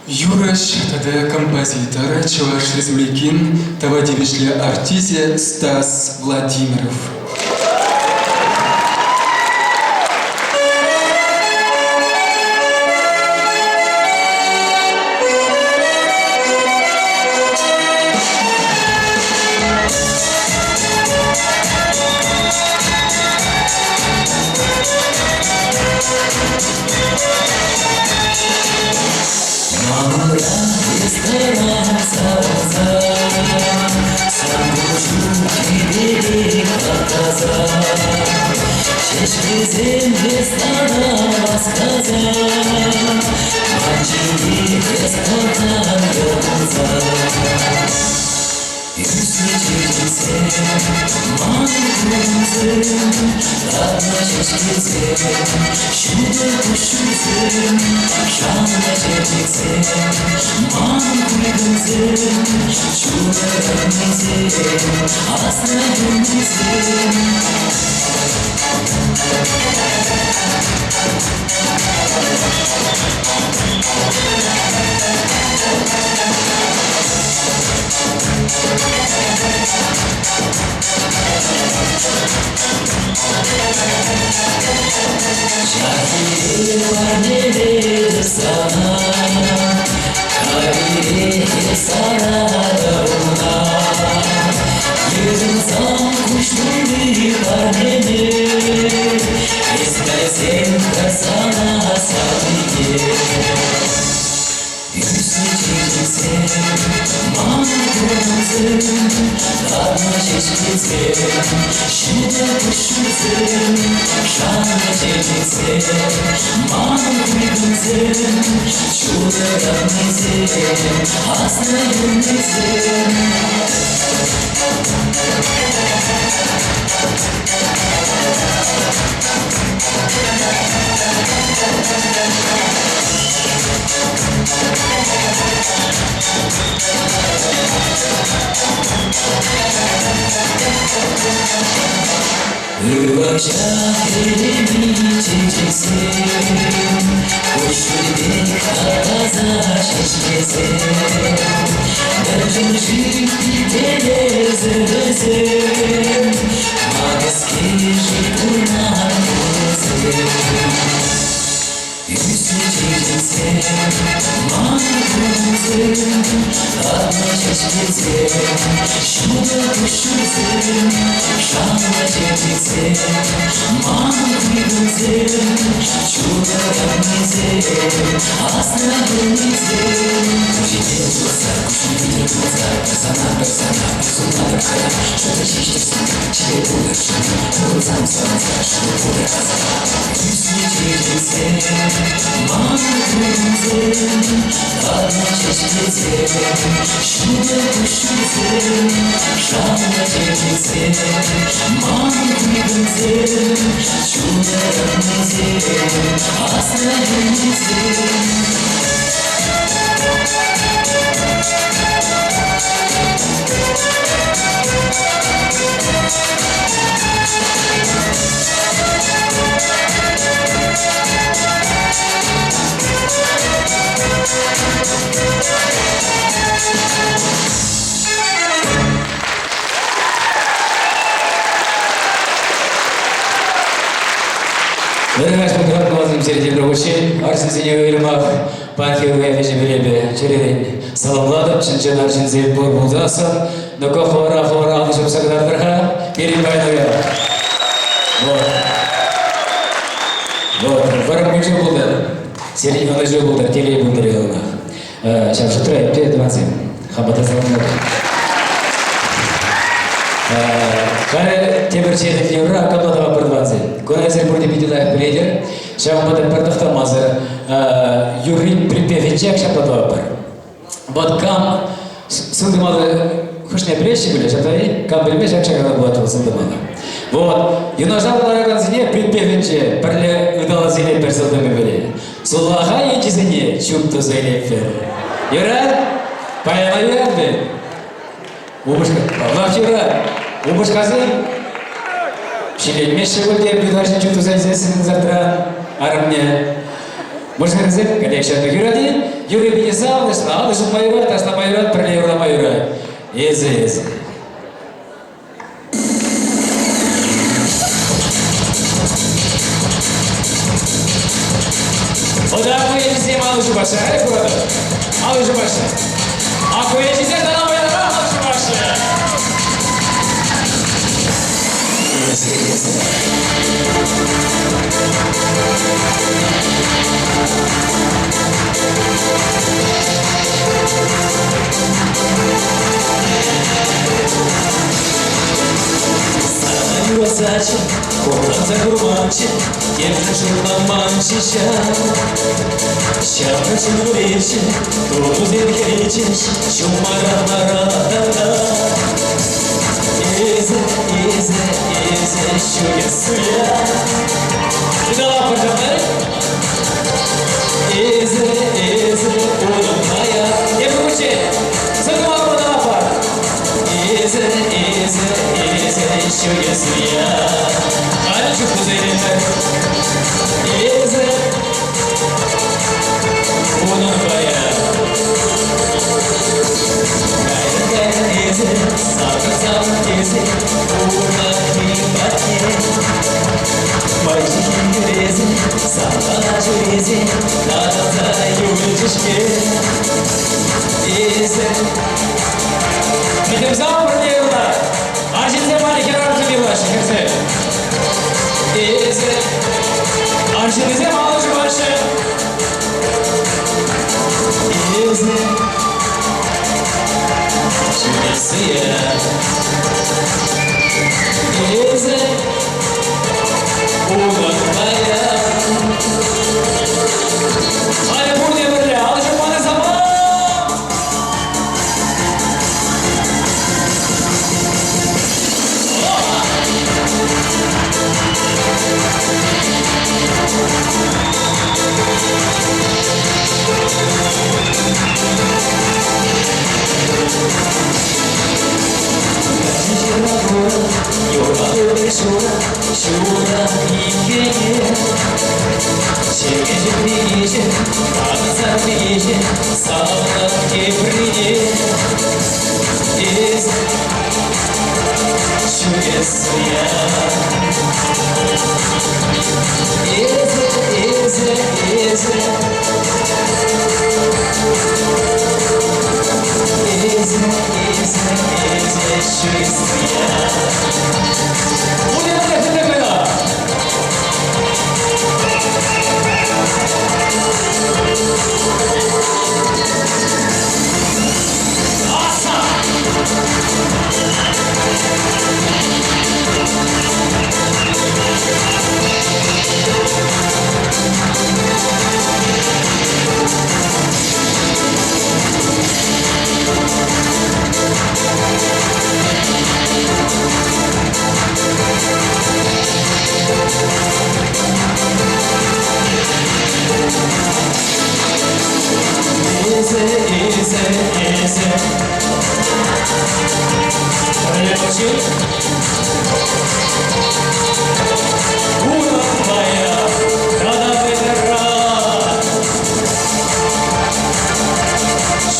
Юраш, тогда композитор, Чуваш Республикин, Тавадивишле артизе Стас Владимиров. Мужчина, конечно, Юрий, Юрий Бенесавович, надо же майорат, аж на майорат, прилево на майорат. Изи. Oda koyucuya malıcı başı, hep burada. Malıcı başı. A koyucuya tanımaya da malıcı başı. Sana Versace, комната гурманчик, держишь ламанчича. Şapka çubuğu topuz edeceğiz, şu maramarada. İze, şu yasıya. Bir daha yapacağım. İze, unutmaya. Yapımcı, sakın burada yapar. İze, şu yasıya. Hadi şu kuzelimler. İze, unutmaya. Gayret izi, sakın izi, unutmayı. Мальчики грези, сама журези, надо за юлечки. Изи. Видим зал продевна, арчинзе маленький рамки ваши, херце. Изи. Арчинзе малыш ваши. Изи. Чудесия. Изи. Unutmaya. Hadi burada böyle alışıp bana zaman. Şurada ilgili Çekici bilgici Anzar bilgici Sağlam kebrici İz Şu esriya İz Şu esriya Bu ne nefret etmeden Изи Пролечи Унутмая Когда ты рад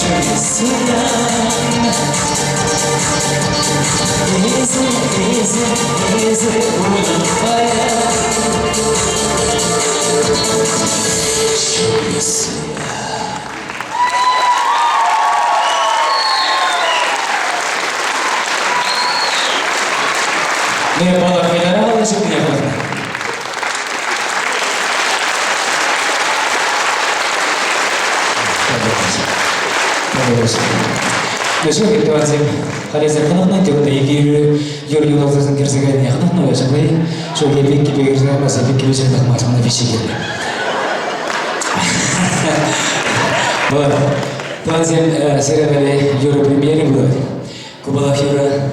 Чудесия Изи Унутмая Чудесия Не было федерала, чтобы не было. Нешо кетвазим, халезер ханахнан тегда егер юрий удовлетворен керзегайне ханахну яшаглай, шо ебек кибегерзен маса бек кибежен такмасмана вишигерли. Вот, твазим серебряный юрий премьере был, кубалах юра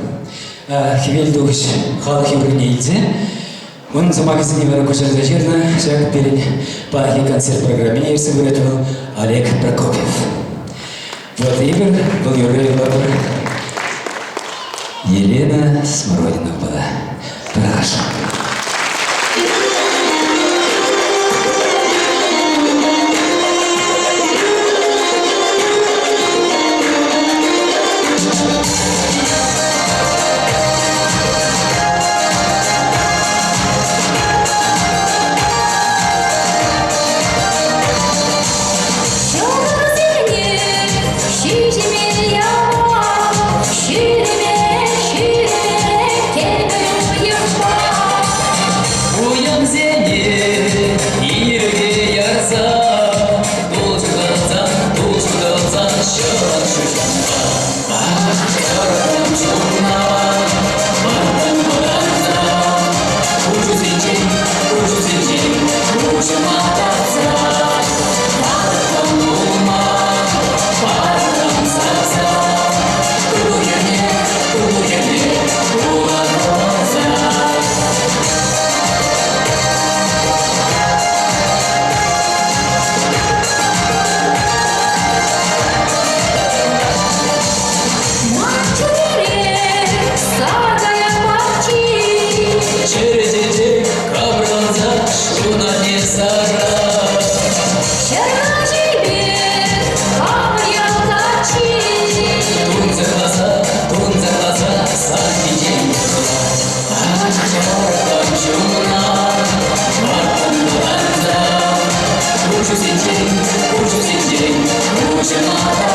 хивелдугш халық юрийне илзе, оның замагизіне бәрі көшірді жерді, жаңғы перен пахи концерт программе ерсі выготовил Олег Прокопьев. Вот Игорь был юрий Елена Смородина была. Прошу. Труна не сажать. Черночи Тун за глаза, сами день. Ucu zincir, ucu zincir, ucuna